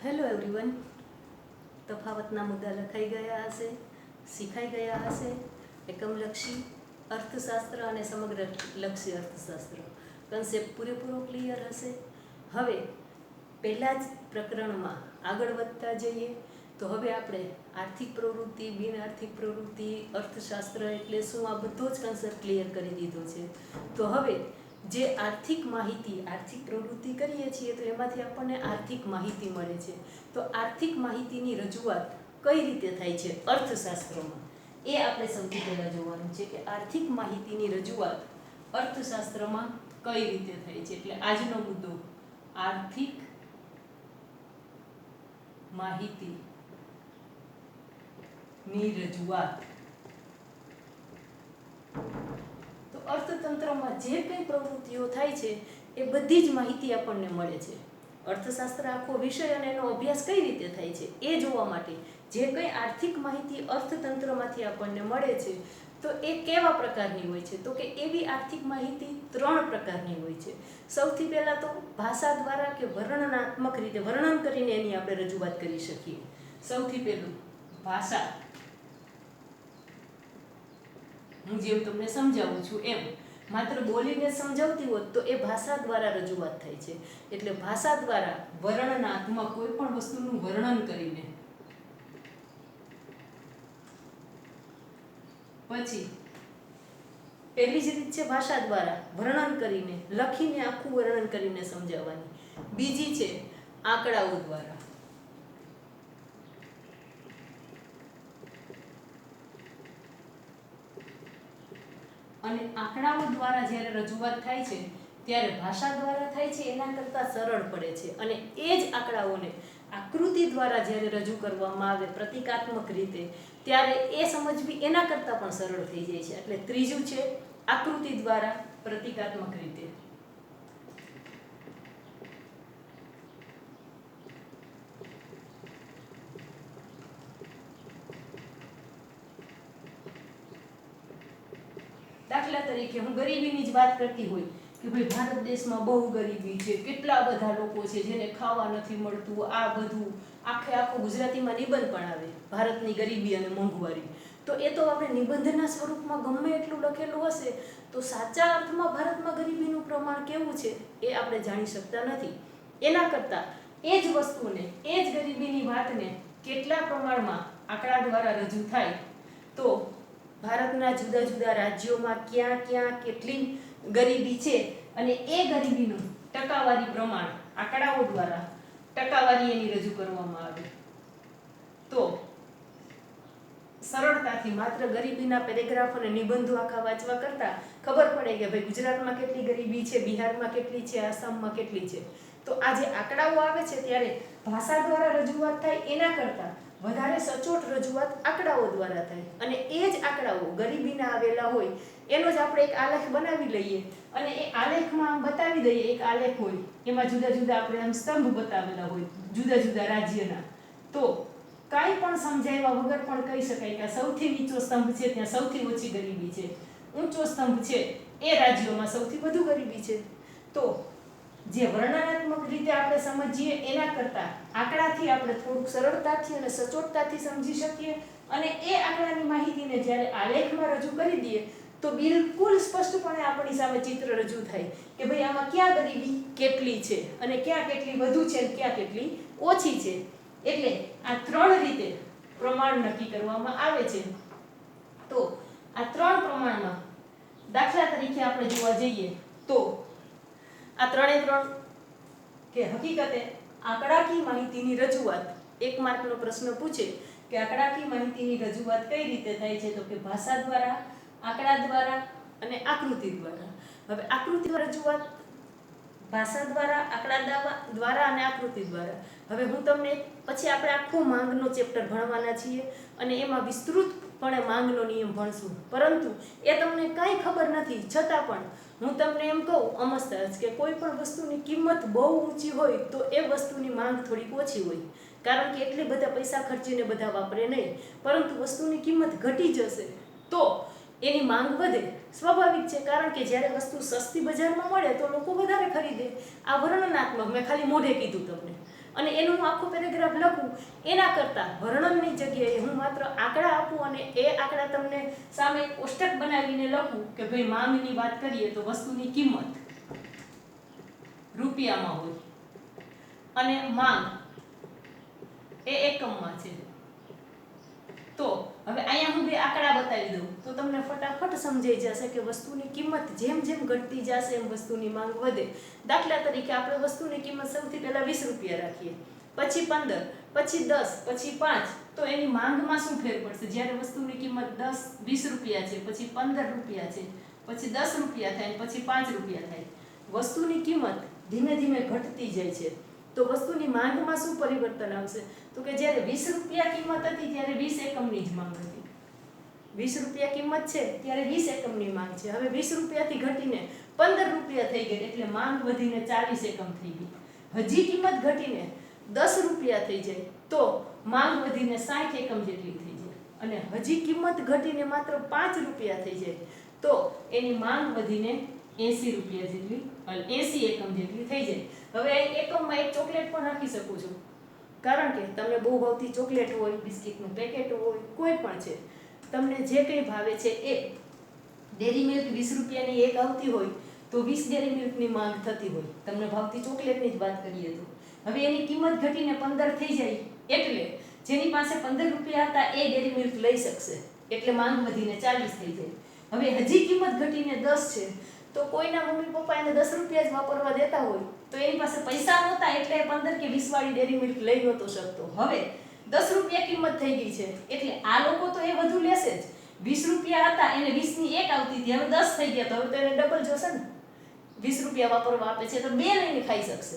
Hello everyone. તફાવતના મુદ્દા લખાઈ ગયા હશે, શીખાઈ ગયા હશે. એકમલક્ષી અર્થશાસ્ત્ર અને સમગ્ર લક્ષી અર્થશાસ્ત્ર કન્સેપ્ટ પૂરેપૂરો ક્લિયર હશે. હવે પહેલાં જ પ્રકરણમાં આગળ વધતા જઈએ તો હવે આપણે આર્થિક પ્રવૃત્તિ, બિન આર્થિક પ્રવૃત્તિ, અર્થશાસ્ત્ર એટલે શું, આ બધો જ કન્સેપ્ટ ક્લિયર કરી દીધો છે. તો હવે જે આર્થિક માહિતી, આર્થિક પ્રવૃત્તિ કરીએ છીએ તો એમાંથી આપણને આર્થિક માહિતી મળે છે. તો આર્થિક માહિતીની રજૂઆત કઈ રીતે થાય છે અર્થશાસ્ત્રમાં, એ આપણે સૌથી પહેલાં જોવાનું છે કે આર્થિક માહિતીની રજૂઆત અર્થશાસ્ત્રમાં કઈ રીતે થાય છે. એટલે આજનો મુદ્દો આર્થિક માહિતીની રજૂઆત. તો અર્થતંત્રમાં જે કંઈ પ્રવૃત્તિઓ થાય છે એ બધી જ માહિતી આપણને મળે છે. અર્થશાસ્ત્ર આખો વિષય અને એનો અભ્યાસ કઈ રીતે થાય છે એ જોવા માટે જે કંઈ આર્થિક માહિતી અર્થતંત્રમાંથી આપણને મળે છે તો એ કેવા પ્રકારની હોય છે, તો કે એવી આર્થિક માહિતી 3 પ્રકારની હોય છે. સૌથી પહેલાં તો ભાષા દ્વારા કે વર્ણનાત્મક રીતે વર્ણન કરીને એની આપણે રજૂઆત કરી શકીએ. સૌથી પહેલું ભાષા. હું જેમ તમને સમજાવું છું એમ માત્ર બોલીને સમજાવતી હોત તો એ ભાષા દ્વારા રજૂઆત થાય છે. એટલે ભાષા દ્વારા વર્ણનાત્મક કોઈ પણ વસ્તુનું વર્ણન કરીને, પછી પહેલી જ રીત છે ભાષા દ્વારા વર્ણન કરીને, લખીને આખું વર્ણન કરીને સમજાવવાની. બીજી છે આંકડાઓ દ્વારા. અને આંકડાઓ દ્વારા જ્યારે રજૂઆત થાય છે ત્યારે ભાષા દ્વારા થાય છે એના કરતાં સરળ પડે છે. અને એ જ આંકડાઓને આકૃતિ દ્વારા જ્યારે રજૂ કરવામાં આવે પ્રતિકાત્મક રીતે ત્યારે એ સમજવી એના કરતાં પણ સરળ થઈ જાય છે. એટલે ત્રીજું છે આકૃતિ દ્વારા પ્રતિકાત્મક રીતે. દાખલા તરીકે હું ગરીબીની જ વાત કરતી હોય કે ભાઈ ભારત દેશમાં બહુ ગરીબી છે, કેટલા બધા લોકો છે જેને ખાવા નથી મળતું, આ બધું આખો ગુજરાતીમાં નિબંધ પણ આવે ભારતની ગરીબી અને મોંઘવારી. તો એ તો આપણે નિબંધના સ્વરૂપમાં ગમે એટલું લખેલું હશે તો સાચા અર્થમાં ભારતમાં ગરીબીનું પ્રમાણ કેવું છે એ આપણે જાણી શકતા નથી. એના કરતાં એ જ વસ્તુને, એ જ ગરીબીની વાતને કેટલા પ્રમાણમાં આંકડા દ્વારા રજૂ થાય તો ભારતના જુદા જુદા રાજ્યોમાં ક્યાં ક્યાં કેટલી ગરીબી છે અને એ ગરીબીનું ટકાવારી પ્રમાણ આંકડાઓ દ્વારા ટકાવારી એની રજૂ કરવામાં આવે તો સરળતાથી માત્ર ગરીબીના પેરેગ્રાફ અને નિબંધો આખા વાંચવા કરતાં ખબર પડે કે ભાઈ ગુજરાતમાં કેટલી ગરીબી છે, બિહારમાં કેટલી છે, આસામમાં કેટલી છે. તો આ જે આંકડાઓ આવે છે ત્યારે ભાષા દ્વારા રજૂઆત થાય એના કરતાં વધારે સચોટ રજૂઆત આંકડાઓ દ્વારા થાય. અને એ જ આંકડાઓ ગરીબીના આવેલા હોય એનો જ આપણે એક આલેખ બનાવી લઈએ અને એ આલેખમાં આમ બતાવી દઈએ. એક આલેખ હોય એમાં જુદા જુદા આપણે આમ સ્તંભ બતાવેલા હોય જુદા જુદા રાજ્યના, તો કાંઈ પણ સમજાવ્યા વગર પણ કહી શકાય કે સૌથી નીચો સ્તંભ છે ત્યાં સૌથી ઓછી ગરીબી છે, ઊંચો સ્તંભ છે એ રાજ્યોમાં સૌથી વધુ ગરીબી છે. તો જે વર્ણનાત્મક રીતે આપણે સમજીએ એના કરતાં આંકડાથી આપણે થોડુંક સરળતાથી અને સચોટતાથી સમજી શકીએ. અને એ આંકડાની માહિતીને જ્યારે આલેખમાં રજૂ કરી દઈએ તો બિલકુલ સ્પષ્ટપણે આપણી સામે ચિત્ર રજૂ થાય કે ભાઈ આમાં ક્યાં ગરીબી કેટલી છે અને ક્યાં કેટલી વધુ છે અને ક્યાં કેટલી ઓછી છે. એટલે આ 3 રીતે પ્રમાણ નક્કી કરવામાં આવે છે. તો આ 3 પ્રમાણમાં દાખલા તરીકે આપણે જોવા જઈએ તો આ 3 કે હકીકતે આંકડાકીય માહિતીની રજૂઆત, 1 માર્કનો પ્રશ્ન પૂછે કે આંકડાકીય માહિતીની રજૂઆત કઈ રીતે થાય છે, તો કે ભાષા દ્વારા, આંકડા દ્વારા અને આકૃતિ દ્વારા. હવે આકૃતિ રજૂઆત ભાષા દ્વારા, આંકડા દ્વારા અને આકૃતિ દ્વારા. હવે હું તમને પછી આપણે આખું માંગનો ચેપ્ટર ભણવાના છીએ અને એમાં વિસ્તૃતપણે માંગનો નિયમ ભણશું. પરંતુ એ તમને કાંઈ ખબર નથી છતાં પણ હું તમને એમ કહું અમસ્તા જ કે કોઈ પણ વસ્તુની કિંમત બહુ ઊંચી હોય તો એ વસ્તુની માંગ થોડીક ઓછી હોય, કારણ કે એટલી બધા પૈસા ખર્ચીને બધા વાપરે નહીં. પરંતુ વસ્તુની કિંમત ઘટી જશે તો એની માંગ વધે. સ્વાભાવિક છે, કારણ કે જ્યારે વસ્તુ સસ્તી બજારમાં મળે તો લોકો વધારે ખરીદે. આ વર્ણનાત્મક, મેં ખાલી મોઢે કીધું તમને. અને એનું હું આખું પેરેગ્રાફ લખું એના કરતાં વર્ણનની જગ્યાએ હું માત્ર આંકડા આપું અને એ આંકડા તમને સામે કોષ્ટક બનાવીને લખું કે ભાઈ માંગની વાત કરીએ તો વસ્તુની કિંમત રૂપિયામાં હોય અને માંગ એ એકમમાં છે. તો હવે અહીંયા હું બે આંકડા બતાવી દઉં તો તમને ફટાફટ સમજાઈ જશે કે વસ્તુની કિંમત જેમ જેમ ઘટતી જશે એમ વસ્તુની માંગ વધે. દાખલા તરીકે આપણે વસ્તુની કિંમત સૌથી પહેલા 20 રૂપિયા રાખીએ, પછી 15, પછી 10, પછી 5, તો એની માંગમાં શું ફેર પડશે? જ્યારે વસ્તુની કિંમત 20 રૂપિયા છે, પછી 15 રૂપિયા છે, પછી 10 રૂપિયા થાય, પછી 5 રૂપિયા થાય, વસ્તુની કિંમત ધીમે ધીમે ઘટતી જાય છે. તો વસ્તુની માંગમાં શું પરિવર્તન આવશે? તો કે જ્યારે 20 રૂપિયા કિંમત હતી ત્યારે 20 એકમની જ માંગ હતી. 20 રૂપિયા કિંમત છે ત્યારે 20 એકમની માંગ છે. હવે 20 રૂપિયાથી ઘટીને 15 રૂપિયા થઈ ગઈ એટલે માંગ વધીને 40 એકમ થઈ ગઈ. હજી કિંમત ઘટીને 10 રૂપિયા થઈ જાય તો માંગ વધીને 60 એકમ જેટલી થઈ જાય. અને હજી કિંમત ઘટીને માત્ર 5 રૂપિયા થઈ જાય તો એની માંગ વધીને 80 રૂપિયા જેટલી 80 એકમ જેટલી થઈ જાય. હવે એકમમાં એક ચોકલેટ પણ રાખી શકો છો, કારણ કે તમને બહુ ભાવતી ચોકલેટ હોય, બિસ્કિટનું પેકેટ હોય, કોઈ પણ છે, તમને જે કંઈ ભાવે છે એ ડેરી મિલ્ક 20 રૂપિયાની એક આવતી હોય તો 20 ડેરી મિલ્કની માંગ થતી હોય. તમને ભાવતી ચોકલેટની જ વાત કરીએ તો હવે એની કિંમત ઘટીને 15 થઈ જાય એટલે જેની પાસે 15 રૂપિયા હતા એ ડેરી મિલ્ક લઈ શકશે એટલે માંગ વધીને 40 થઈ જાય. હવે હજી કિંમત ઘટીને 10 છે તો કોઈના મમ્મી પપ્પા એને 10 રૂપિયા જ વાપરવા દેતા હોય તો એની પાસે પૈસા નહોતા એટલે 15 કે 20 વાળી ડેરી મિલ્ક લઈ નહોતો શકતો. હવે 10 રૂપિયા કિંમત થઈ ગઈ છે એટલે આ લોકો તો એ વધુ લેશે જ. 20 રૂપિયા હતા એને 20ની એક આવતી હતી, હવે 10 થઈ ગયા તો હવે તો એને ડબલ જોશે ને. 20 રૂપિયા વાપરવા આપે છે તો 2 લઈને ખાઈ શકશે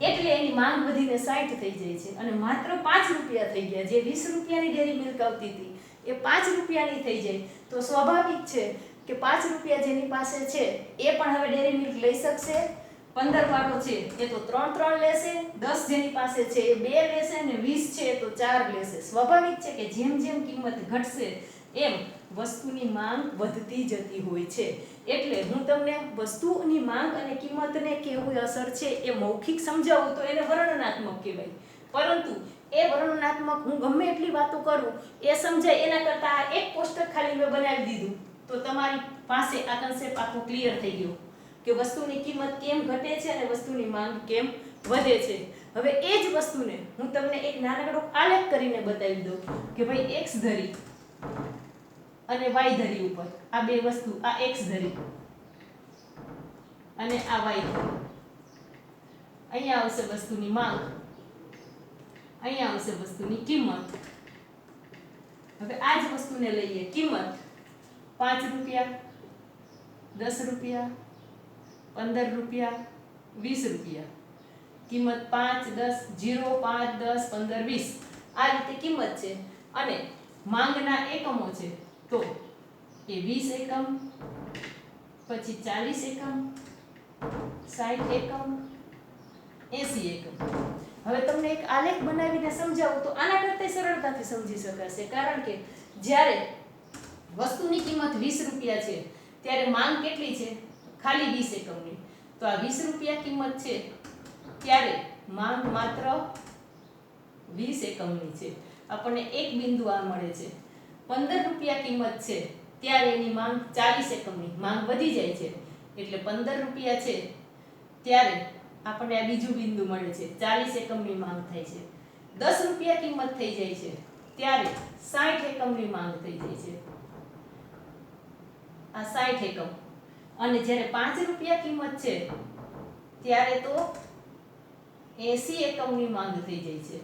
એટલે એની માંગ વધીને 60 થઈ જાય છે અને માત્ર 5 રૂપિયા થઈ ગયા. જે 20 રૂપિયાની ડેરી મિલ્ક આવતી હતી એ 5 રૂપિયાની થઈ જાય તો સ્વાભાવિક છે કે 5 રૂપિયા જેની પાસે છે એ પણ હવે ડેરી મિલ્ક લઈ શકશે. 15 વાળો છે એ તો 3 લેશે, 10 જેની પાસે છે એ 2 લેશે અને 20 છે તો 4 લેશે. સ્વાભાવિક છે કે જેમ જેમ કિંમત ઘટશે એમ વસ્તુની માંગ વધતી જતી હોય છે. એટલે હું તમને વસ્તુની માંગ અને કિંમતને કેવી અસર છે એ મૌખિક સમજાવું તો એને વર્ણનાત્મક કહેવાય, પરંતુ એ વર્ણનાત્મક હું ગમે એટલી વાતો કરું એ સમજાય એના કરતાં એક કોષ્ટક ખાલી મેં બનાવી દીધું તો તમારી પાસે આ કન્સેપ્ટ આખો ક્લિયર થઈ ગયો કે વસ્તુની કિંમત કેમ ઘટે છે અને વસ્તુની માંગ કેમ વધે છે. હવે એ જ વસ્તુને હું તમને એક નાનકડો આલેખ કરીને બતાવી દઉં કે ભાઈ x ધરી અને y ધરી ઉપર આ બે વસ્તુ, આ x ધરી અને આ y ધરી, અહીંયા આવશે વસ્તુની માંગ, અહીંયા આવશે વસ્તુની કિંમત. હવે આ જ વસ્તુને લઈએ, કિંમત 5 રૂપિયા, 10 રૂપિયા, 15 રૂપિયા, 20 રૂપિયા. કિંમત 5, 10, 0, 5, 10, 15, 20 આ રીતે કિંમત છે અને માંગના એકમો છે તો એ 20 એકમ, પછી 40 એકમ, 60 એકમ, 80 એકમ. હવે તમને એક આલેખ બનાવીને સમજાવું તો આના કરતાં સરળતાથી સમજી શકાશે, કારણ કે જ્યારે વસ્તુની કિંમત 20 રૂપિયા છે ત્યારે માંગ કેટલી છે? ખાલી 20 એકમની. તો આ 20 રૂપિયા કિંમત છે ત્યારે માંગ માત્ર 20 એકમની છે. આપણને એક બિંદુ આ મળે છે. 15 રૂપિયા કિંમત છે ત્યારે એની માંગ 40 એકમની, માંગ વધી જાય છે એટલે 15 રૂપિયા છે ત્યારે આપણને આ બીજું બિંદુ મળે છે, 40 એકમની માંગ થાય છે. 10 રૂપિયા કિંમત થઈ જાય છે ત્યારે 60 એકમની માંગ થઈ જાય છે, આ 60 એકમ. અને જ્યારે 5 રૂપિયા કિંમત છે ત્યારે તો 80 એકમની માંગ થઈ જાય છે.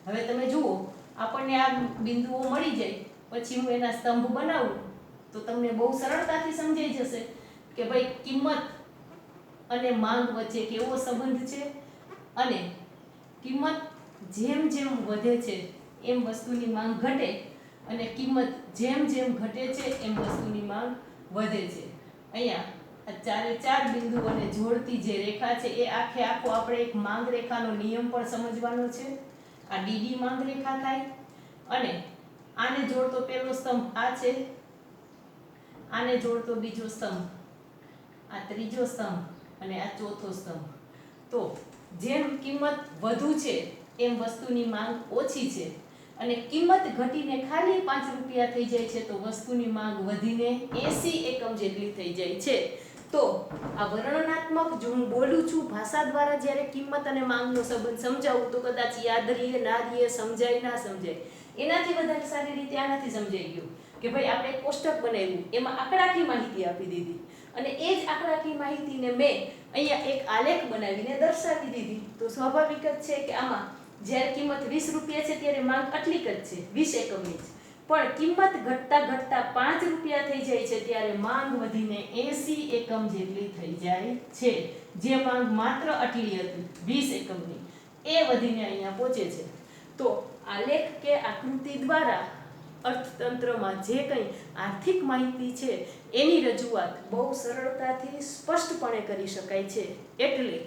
હવે તમે જુઓ, આપણને આ બિંદુઓ મળી જાય પછી હું એના સ્તંભ બનાવું તો તમને બહુ સરળતાથી સમજાઈ જશે કે ભાઈ કિંમત અને માંગ વચ્ચે કેવો સંબંધ છે અને કિંમત જેમ જેમ વધે છે એમ વસ્તુની માંગ ઘટે અને કિંમત જેમ જેમ ઘટે છે એમ વસ્તુની માંગ વધે છે. અહીંયા આ ચારે ચાર બિંદુઓને જોડતી જે રેખા છે એ આખે આખો આપણે એક માંગ રેખાનો નિયમ પણ સમજવાનો છે. આ ડીડી માંગ રેખા થાય અને આને જોડતો પહેલો સ્તંભ આ છે, આને જોડતો બીજો સ્તંભ, આ ત્રીજો સ્તંભ અને આ ચોથો સ્તંભ. તો જેમ કિંમત વધુ છે એમ વસ્તુની માંગ ઓછી છે અને કિંમત ઘટીને ખાલી 5 રૂપિયા થઈ જાય છે તો વસ્તુની માંગ વધીને 80 એકમ જેટલી થઈ જાય છે. તો આ વર્ણનાત્મક જો હું બોલું છું ભાષા દ્વારા જ્યારે કિંમત અને માંગનો સંબંધ સમજાવું તો કદાચ યાદ રહીએ ના રહીએ, સમજાય ના સમજાય, એનાથી વધારે સારી રીતે આનાથી સમજાઈ ગયું કે ભાઈ આપણે એક કોષ્ટક બનાવ્યું, એમાં આંકડાકીય માહિતી આપી દીધી અને એ જ આંકડાકીય માહિતીને મેં અહીંયા એક આલેખ બનાવીને દર્શાવી દીધી. તો સ્વાભાવિક જ છે કે આમાં જ્યારે કિંમત 20 રૂપિયા છે ત્યારે માંગ આટલી જ છે, 20 એકમની જ. પણ કિંમત ઘટતા ઘટતા 5 રૂપિયા થઈ જાય છે ત્યારે માંગ વધીને 80 એકમ જેટલી થઈ જાય છે. જે માંગ માત્ર આટલી હતી 20 એકમની, એ વધીને અહીંયા પહોંચે છે. તો આલેખ કે આકૃતિ દ્વારા અર્થતંત્રમાં જે કંઈ આર્થિક માહિતી છે એની રજૂઆત બહુ સરળતાથી સ્પષ્ટપણે કરી શકાય છે. એટલે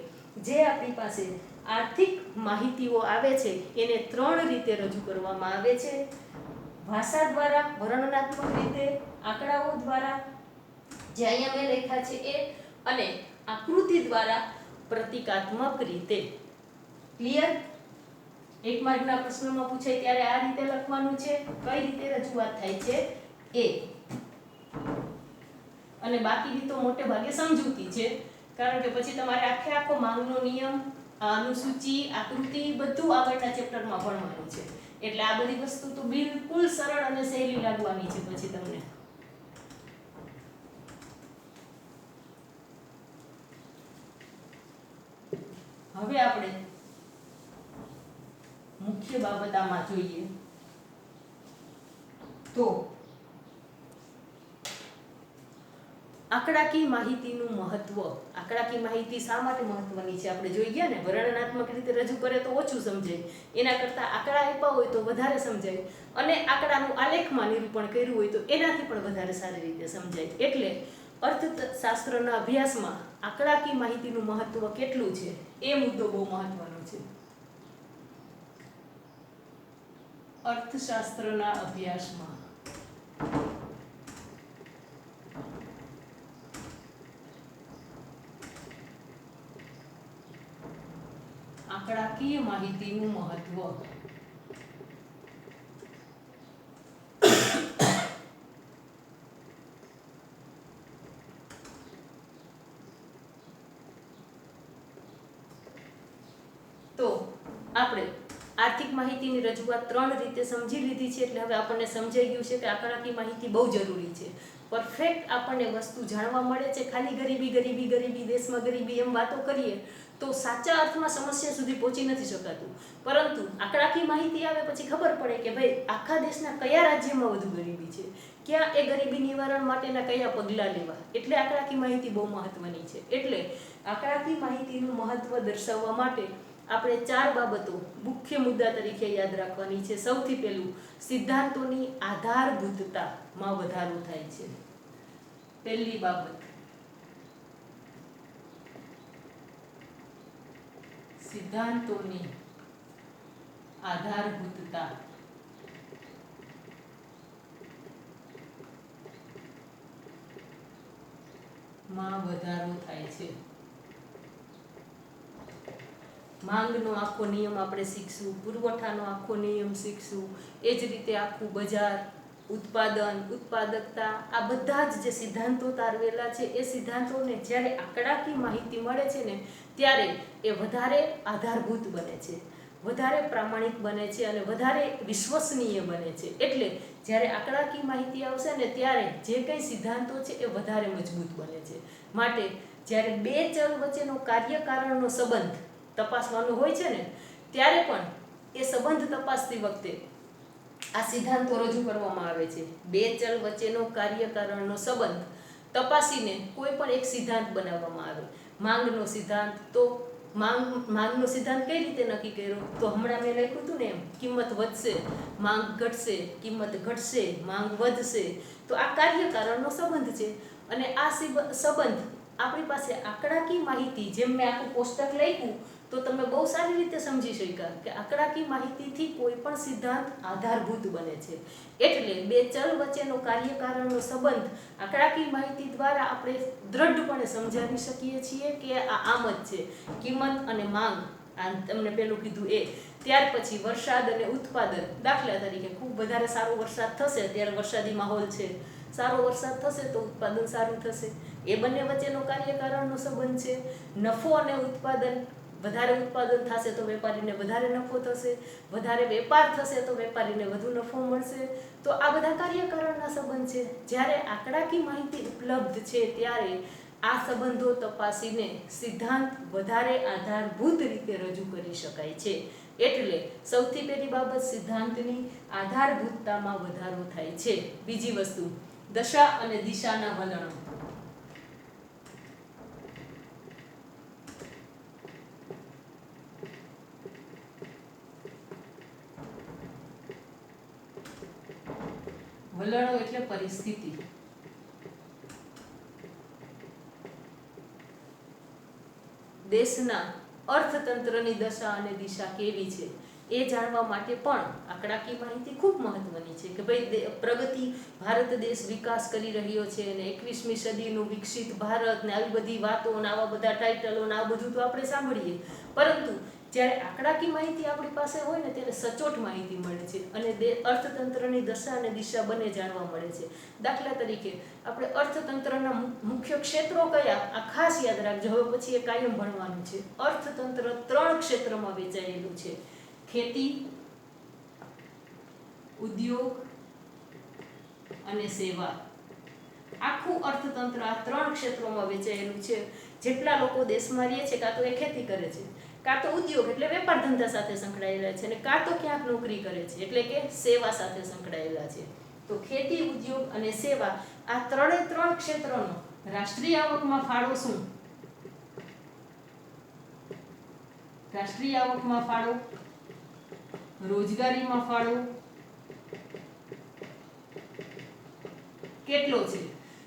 જે આપણી પાસે આર્થિક માહિતીઓ આવે છે એને 3 રીતે રજૂ કરવામાં આવે છે: ભાષા દ્વારા, વર્ણનાત્મક રીતે, આંકડાઓ દ્વારા જે અહીંયા મેં લખ્યા છે એ, અને આકૃતિ દ્વારા પ્રતીકાત્મક રીતે. ક્લિયર? 1 માર્કના પ્રશ્નોમાં પૂછાય ત્યારે આ રીતે લખવાનું છે, કઈ રીતે રજૂઆત થાય છે એ. અને બાકીની તો મોટે ભાગે સમજૂતી છે, કારણ કે પછી તમારે આખો માંગનો નિયમ, અનુસૂચિ, આકૃતિ બધું આગળના ચેપ્ટરમાં ભણવાનું છે. એટલે આ બધી વસ્તુ તો બિલકુલ સરળ અને સહેલી લાગવાની છે પછી તમને. હવે આપણે મુખ્ય બાબત આમાં જોઈએ તો આંકડાકીય માહિતીનું મહત્વ. આંકડાકીય માહિતી શા માટે મહત્વની છે આપણે જોઈ ગયા ને. વર્ણનાત્મક રીતે રજૂ કરે તો ઓછું સમજાય, એના કરતાં આંકડા આપ્યા હોય તો વધારે સમજાય, અને આંકડાનું આલેખમાં નિરૂપણ કર્યું હોય તો એનાથી પણ વધારે સારી રીતે સમજાય. એટલે અર્થશાસ્ત્રના અભ્યાસમાં આંકડાકીય માહિતીનું મહત્વ કેટલું છે એ મુદ્દો બહુ મહત્વનો છે. અર્થશાસ્ત્રના અભ્યાસમાં આંકડાકીય માહિતીનું મહત્વ. તો આપણે આર્થિક માહિતીની રજૂઆત 3 રીતે સમજી લીધી છે. એટલે હવે આપણને સમજાઈ ગયું છે કે આંકડાકીય માહિતી બહુ જરૂરી છે. પરફેક્ટ આપણને વસ્તુ જાણવા મળે છે. ખાલી ગરીબી ગરીબી ગરીબી, દેશમાં ગરીબી એમ વાતો કરીએ તો સાચા અર્થમાં સમસ્યા સુધી પહોંચી નથી શકાતું. પરંતુ આંકડાકીય માહિતી આવે પછી ખબર પડે કે ભાઈ આખા દેશના કયા રાજ્યમાં વધુ ગરીબી છે, ક્યાં એ ગરીબી નિવારણ માટેના કયા પગલાં લેવા. એટલે આંકડાકીય માહિતી બહુ મહત્વની છે. એટલે આંકડાકીય માહિતીનું મહત્વ દર્શાવવા માટે આપણે 4 બાબતો મુખ્ય મુદ્દા તરીકે યાદ રાખવાની છે. સૌથી પહેલું, સિદ્ધાંતોની આધારભૂતતામાં વધારો થાય છે. પહેલી બાબત, સિદ્ધાંતોની આધારભૂતતા માં વધારો થાય છે. માંગનો આખો નિયમ આપણે શીખશું, પુરવઠાનો આખો નિયમ શીખશું, એ જ રીતે આખું બજાર, ઉત્પાદન, ઉત્પાદકતા, આ બધા જ જે સિદ્ધાંતો તારવેલા છે એ સિદ્ધાંતોને જ્યારે આંકડાકીય માહિતી મળે છે ને ત્યારે એ વધારે આધારભૂત બને છે, વધારે પ્રામાણિક બને છે અને વધારે વિશ્વસનીય બને છે. એટલે જ્યારે આંકડાકીય માહિતી આવશે ને ત્યારે જે કંઈ સિદ્ધાંતો છે એ વધારે મજબૂત બને છે. માટે જ્યારે 2 ચલ વચ્ચેનો કાર્યકારણનો સંબંધ તપાસવાનો હોય છે ને ત્યારે પણ એ સંબંધ તપાસતી વખતે આ સિદ્ધાંતો રજૂ કરવામાં આવે છે. 2 ચલ વચ્ચેનો કાર્યકારણનો સંબંધ તપાસીને કોઈ પણ એક સિદ્ધાંત બનાવવામાં આવે. માંગનો સિદ્ધાંત, તો માંગનો સિદ્ધાંત કઈ રીતે નક્કી કર્યો? તો હમણાં મેં લખ્યું હતું ને એમ, કિંમત વધશે, માંગ ઘટશે, કિંમત ઘટશે, માંગ વધશે. તો આ કાર્યકારણનો સંબંધ છે અને આ સંબંધ આપણી પાસે આંકડાકીય માહિતી, જેમ મેં આખું કોષ્ટક લખ્યું તો તમે બહુ સારી રીતે સમજી શક્યા કે આંકડાકીય માહિતીથી કોઈ પણ સિદ્ધાંત આધારભૂત બને છે. એટલે 2 ચલ વચ્ચેનો કાર્યકારણનો સંબંધ આંકડાકીય માહિતી દ્વારા આપણે દ્રઢપણે સમજાવી શકીએ છીએ કે આ આમ જ છે. કિંમત અને માંગ આ તમને પેલું કીધું એ. ત્યાર પછી વરસાદ અને ઉત્પાદન. દાખલા તરીકે ખૂબ વધારે સારો વરસાદ થશે, ત્યારે વરસાદી માહોલ છે, સારો વરસાદ થશે તો ઉત્પાદન સારું થશે. એ બંને વચ્ચેનો કાર્યકારણનો સંબંધ છે. નફો અને ઉત્પાદન. વધારે ઉત્પાદન થશે તો વેપારીને વધારે નફો થશે, વધારે વેપાર થશે તો વેપારીને વધુ નફો મળશે. તો આ બધા કાર્યકારણના સંબંધ છે. જ્યારે આંકડાકીય માહિતી ઉપલબ્ધ છે ત્યારે આ સંબંધો તપાસીને સિદ્ધાંત વધારે આધારભૂત રીતે રજૂ કરી શકાય છે. એટલે સૌથી પહેલી બાબત, સિદ્ધાંતની આધારભૂતતામાં વધારો થાય છે. બીજી વસ્તુ, દશા અને દિશાના વલણો. વલણો એટલે પરિસ્થિતિ. દેશના અર્થતંત્રની દશા અને દિશા કેવી છે એ જાણવા માટે પણ આંકડાકીય માહિતી ખૂબ મહત્વની છે. કે ભાઈ પ્રગતિ, ભારત દેશ વિકાસ કરી રહ્યો છે અને 21મી સદીનું વિકસિત ભારત ને આવી બધી વાતો ને આવા બધા ટાઇટલો ને આ બધું તો આપણે સાંભળીએ, પરંતુ જ્યારે આંકડાકીય માહિતી આપણી પાસે હોય ને ત્યારે સચોટ માહિતી મળે છે અને અર્થતંત્રની દશા અને દિશા બંને જાણવા મળે છે. દાખલા તરીકે આપણે અર્થતંત્રના મુખ્ય ક્ષેત્રો કયા, આ ખાસ યાદ રાખજો. હવે પછી એ કાયમ ભણવાનું છે. અર્થતંત્ર 3 ક્ષેત્રમાં વહેંચાયેલું છે: ખેતી, ઉદ્યોગ અને સેવા. આખું અર્થતંત્ર આ 3 ક્ષેત્રોમાં વહેંચાયેલું છે. જેટલા લોકો દેશમાં રહે છે, કાં તો એ ખેતી કરે છે, કાં તો ઉદ્યોગ એટલે વેપાર ધંધા સાથે સંકળાયેલા છે, અને કાં તો ક્યાંક નોકરી કરે છે એટલે કે સેવા સાથે સંકળાયેલા છે. તો ખેતી, ઉદ્યોગ અને સેવા, આ 3 ક્ષેત્રોનો રાષ્ટ્રીય આવકમાં ફાળો શું? રાષ્ટ્રીય આવકમાં ફાળો, રોજગારીમાં ફાળો કેટલો છે?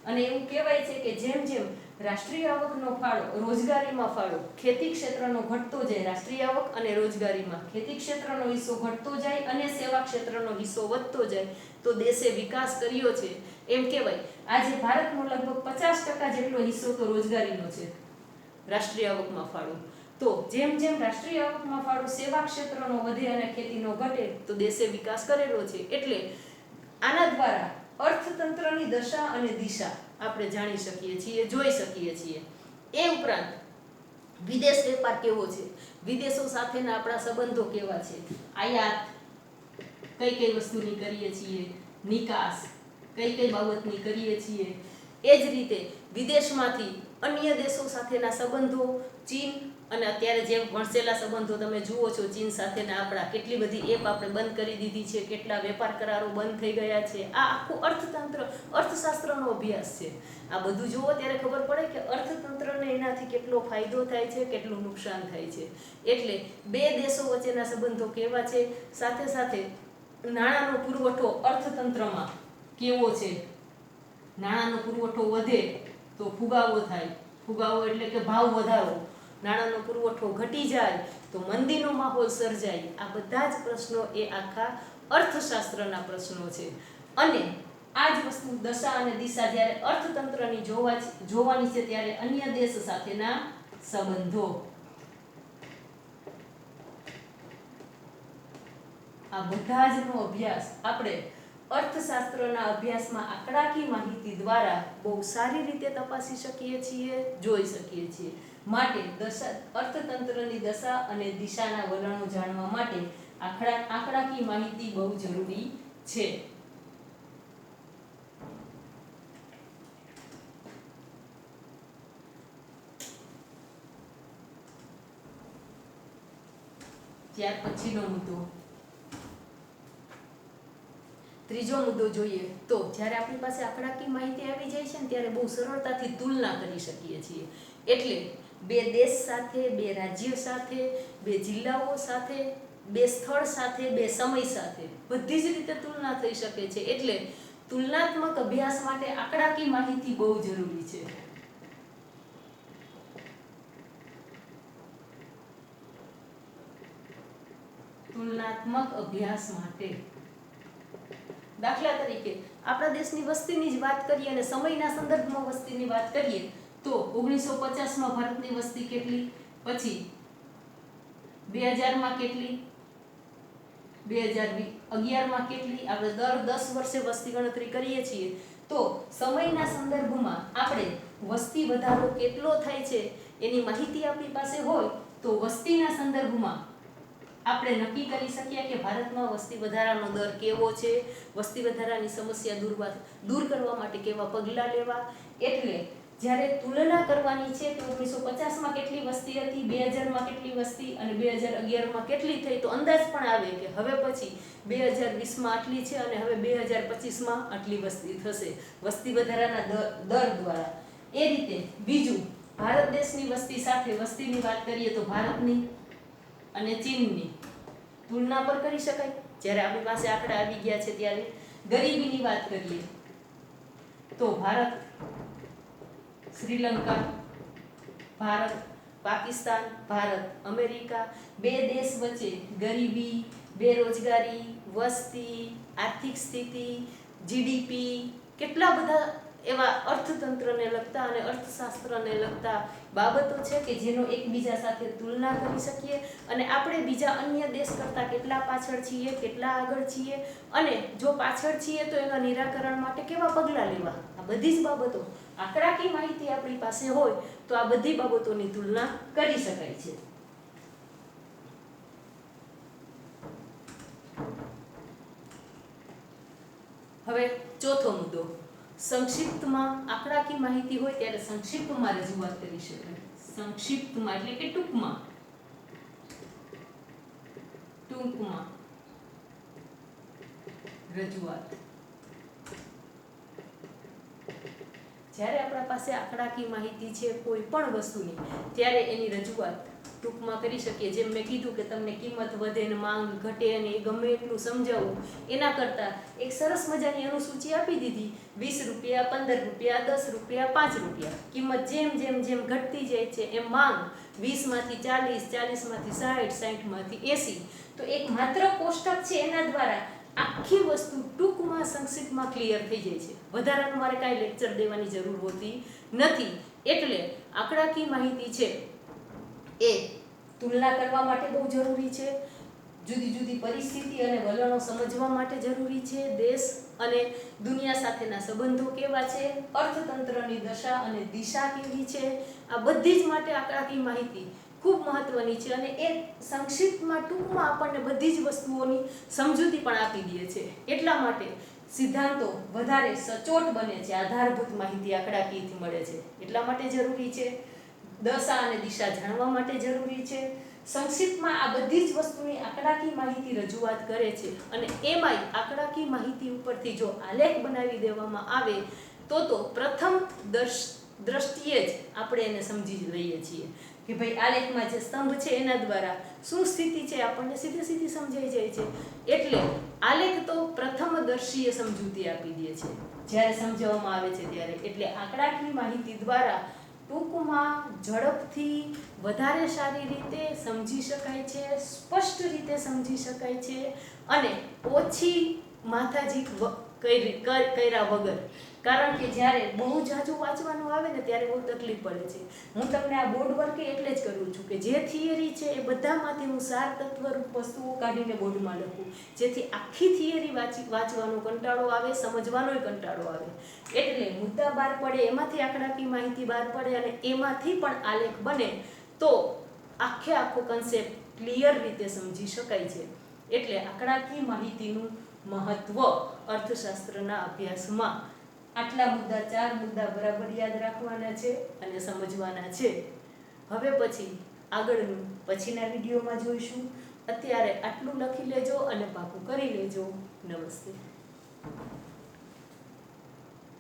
અને એવું કહેવાય છે કે જેમ જેમ રાષ્ટ્રીય આવકનો ફાળો, રોજગારીમાં ફાળો, ખેતી ક્ષેત્રનો ઘટતો જાય, રાષ્ટ્રીય આવક અને રોજગારીમાં ખેતી ક્ષેત્રનો હિસ્સો ઘટતો જાય અને સેવા ક્ષેત્રનો હિસ્સો વધતો જાય, તો દેશે વિકાસ કર્યો છે એમ કહેવાય. આજે ભારતનો લગભગ 50% જેટલો હિસ્સો તો રોજગારીનો છે, રાષ્ટ્રીય આવકમાં ફાળો. તો જેમ જેમ રાષ્ટ્રીય આવકમાં ફાળો સેવા ક્ષેત્રનો વધે અને ખેતીનો ઘટે, તો દેશે વિકાસ કરેલો છે. એટલે આના દ્વારા અર્થતંત્રની દશા અને દિશા આપણે જાણી શકીએ છીએ, જોઈ શકીએ છીએ. એ ઉપરાંત વિદેશ વેપાર કેવો છે, વિદેશો સાથેના આપણા સંબંધો કેવા છે, આયાત કઈ કઈ વસ્તુની કરીએ છીએ, નિકાસ કઈ કઈ બાબતની કરીએ છીએ. એ જ રીતે વિદેશમાંથી અન્ય દેશો સાથેના સંબંધો, ચીન અને અત્યારે જે વણસેલા સંબંધો તમે જુઓ છો ચીન સાથેના, આપણા કેટલી બધી એપ આપણે બંધ કરી દીધી છે, કેટલા વેપાર કરારો બંધ થઈ ગયા છે. આ આખું અર્થતંત્ર, અર્થશાસ્ત્રનો અભ્યાસ છે. આ બધું જુઓ ત્યારે ખબર પડે કે અર્થતંત્રને એનાથી કેટલો ફાયદો થાય છે, કેટલું નુકસાન થાય છે. એટલે 2 દેશો વચ્ચેના સંબંધો કેવા છે, સાથે સાથે નાણાંનો પુરવઠો અર્થતંત્રમાં કેવો છે. નાણાંનો પુરવઠો વધે તો ફુગાવો થાય, ફુગાવો એટલે કે ભાવ વધારો. નાણાંનો પુરવઠો ઘટી જાય તો મંદીનો માહોલ સર્જાય. આ બધા જ પ્રશ્નો એ આખા અર્થશાસ્ત્રના પ્રશ્નો છે. અને આ જ વસ્તુ દશા અને દિશા જ્યારે અર્થતંત્રની જોવાની છે ત્યારે અન્ય દેશ સાથેના સંબંધો. આ બધા જનો અભ્યાસ આપણે અર્થશાસ્ત્રના અભ્યાસમાં આંકડાકીય માહિતી દ્વારા બહુ સારી રીતે તપાસી શકીએ છીએ, જોઈ શકીએ છીએ. માટે અર્થતંત્રની દશા અને દિશાના વલણો જાણવા માટે આંકડાકીય માહિતી બહુ જરૂરી છે. ત્યાર પછીનો મુદ્દો, ત્રીજો મુદ્દો જોઈએ તો જ્યારે આપણી પાસે આંકડાકીય માહિતી આવી જાય છે ને ત્યારે બહુ સરળતાથી તુલના કરી શકીએ છીએ. એટલે 2 દેશ સાથે, 2 રાજ્ય સાથે, 2 જિલ્લાઓ સાથે, 2 સ્થળ સાથે, 2 સમય સાથે બધી જ રીતે તુલના થઈ શકે છે. એટલે તુલનાત્મક અભ્યાસ માટે આંકડાકીય માહિતી બહુ જરૂરી છે. તુલનાત્મક અભ્યાસ માટે દાખલા તરીકે આપણા દેશની વસ્તીની જ વાત કરીએ અને સમયના સંદર્ભમાં વસ્તીની વાત કરીએ તો 1950માં ભારતની વસ્તી કેટલી, પછી 2000 કેટલી, 2011 કેટલી, આપણે દર 10 વર્ષે વસ્તી ગણતરી કરીએ છીએ તો સમયના સંદર્ભમાં આપણે વસ્તી વધારો કેટલો થાય છે એની માહિતી આપણી પાસે હોય તો વસ્તીના સંદર્ભમાં આપણે નક્કી કરી શકીએ કે ભારતમાં વસ્તી વધારાનો દર કેવો છે, વસ્તી વધારાની સમસ્યા દૂર કરવા માટે કેવા પગલાં લેવા. એટલે જ્યારે તુલના કરવાની છે તો 1950માં કેટલી વસ્તી હતી, 2000માં કેટલી વસ્તી અને 2011માં કેટલી થઈ તો અંદાજ પણ આવે કે હવે પછી 2020માં આટલી છે અને હવે 2025માં આટલી વસ્તી થશે વસ્તી વધારાના દર દ્વારા. એ રીતે બીજું, ભારત દેશની વસ્તી સાથે વસ્તીની વાત કરીએ તો ભારતની અને ચીનની તુલના પર કરી શકાય. જ્યારે આપણી પાસે આંકડા આવી ગયા છે ત્યારે ગરીબીની વાત કરીએ તો ભારત, શ્રીલંકા, ભારત, પાકિસ્તાન, ભારત, અમેરિકા, બે દેશ વચ્ચે ગરીબી, બેરોજગારી, વસ્તી, આર્થિક સ્થિતિ, જીડીપી, કેટલા બધા એવા અર્થતંત્રને લગતા અને અર્થશાસ્ત્રને લગતા બાબતો છે કે જેનો એકબીજા સાથે તુલના કરી શકીએ અને આપણે બીજા અન્ય દેશ કરતાં કેટલા પાછળ છીએ, કેટલા આગળ છીએ અને જો પાછળ છીએ તો એના નિરાકરણ માટે કેવા પગલાં લેવા. આ બધી જ બાબતો આંકડાકીય માહિતી આપણી પાસે હોય તો આ બધી બાબતોની તુલના કરી શકાય છે. હવે ચોથો મુદ્દો, સંક્ષિપ્તમાં આંકડાકીય માહિતી હોય ત્યારે સંક્ષિપ્તમાં રજૂઆત કરી શકાય. સંક્ષિપ્તમાં એટલે કે ટૂંકમાં રજૂઆત. જ્યારે આપણા પાસે આંકડાકીય માહિતી છે કોઈ પણ વસ્તુની ત્યારે એની રજૂઆત ટૂંકમાં કરી શકીએ. જેમ મેં કીધું કે તમને કિંમત વધે ને માંગ ઘટે અને એ ગમે એટલું સમજાવવું એના કરતાં એક સરસ મજાની અનુસૂચિ આપી દીધી, 20 રૂપિયા, 15 રૂપિયા, 10 રૂપિયા, 5 રૂપિયા. કિંમત જેમ જેમ જેમ ઘટતી જાય છે એમ માંગ 20માંથી 40, 40માંથી 60, 60માંથી 80. તો એક માત્ર કોષ્ટક છે એના દ્વારા આખી વસ્તુ ટૂંકમાં સંક્ષિપ્તમાં ક્લિયર થઈ જાય છે. વધારાનું મારે કાંઈ લેક્ચર દેવાની જરૂર હોતી નથી. એટલે આંકડાકીય માહિતી છે એ તુલના કરવા માટે બહુ જરૂરી છે, જુદી જુદી પરિસ્થિતિ અને વલણો સમજવા માટે જરૂરી છે, દેશ અને દુનિયા સાથેના સંબંધો કેવા છે, અર્થતંત્રની દશા અને દિશા કેવી છે, આ બધી જ માટે આંકડાકીય માહિતી ખૂબ મહત્વની છે અને એ સંક્ષિપ્તમાં ટૂંકમાં આપણને બધી જ વસ્તુઓની સમજૂતી પણ આપી દે છે. એટલા માટે સિદ્ધાંતો વધારે સચોટ બને છે, આધારભૂત માહિતી આંકડાકીયથી મળે છે એટલા માટે જરૂરી છે. દશા અને દિશા જાણવા માટે જરૂરી છે. સંક્ષિપ્તમાં આ બધી જ વસ્તુની આંકડાકીય માહિતી રજૂઆત કરે છે અને એમાંય આંકડાકીય માહિતી ઉપરથી જો આલેખ બનાવી દેવામાં આવે તો પ્રથમ દ્રષ્ટિએ જ આપણે એને સમજી લઈએ છીએ કે ભાઈ આલેખમાં જે સ્તંભ છે એના દ્વારા શું સ્થિતિ છે આપણને સીધી સમજાઈ જાય છે. એટલે આલેખ તો પ્રથમદર્શીય સમજૂતી આપી દે છે જ્યારે સમજાવવામાં આવે છે ત્યારે. એટલે આંકડાકીય માહિતી દ્વારા ટૂંકમાં, ઝડપથી, વધારે સારી રીતે સમજી શકાય છે, સ્પષ્ટ રીતે સમજી શકાય છે અને ઓછી માથાજીક કર્યા વગર. કારણ કે જ્યારે બહુ ઝાઝું વાંચવાનું આવે ને ત્યારે બહુ તકલીફ પડે છે. હું તમને આ બોર્ડ વર્ક એટલે જ કરું છું કે જે થિયરી છે એ બધામાંથી હું સાર તત્વરૂપ વસ્તુઓ કાઢીને બોર્ડમાં લખું, જેથી આખી થિયરી વાંચવાનો કંટાળો આવે, સમજવાનોય કંટાળો આવે. એટલે મુદ્દા બહાર પડે, એમાંથી આંકડાકીય માહિતી બહાર પડે અને એમાંથી પણ આલેખ બને તો આખો કન્સેપ્ટ ક્લિયર રીતે સમજી શકાય છે. એટલે આંકડાકીય માહિતીનું મહત્વ અર્થશાસ્ત્રના અભ્યાસમાં આટલા મુદ્દા, 4 મુદ્દા બરાબર યાદ રાખવાના છે અને સમજવાના છે. હવે પછી આગળનું પછીના વિડીયોમાં જોઈશું. અત્યારે આટલું લખી લેજો અને પાકું કરી લેજો. નમસ્તે.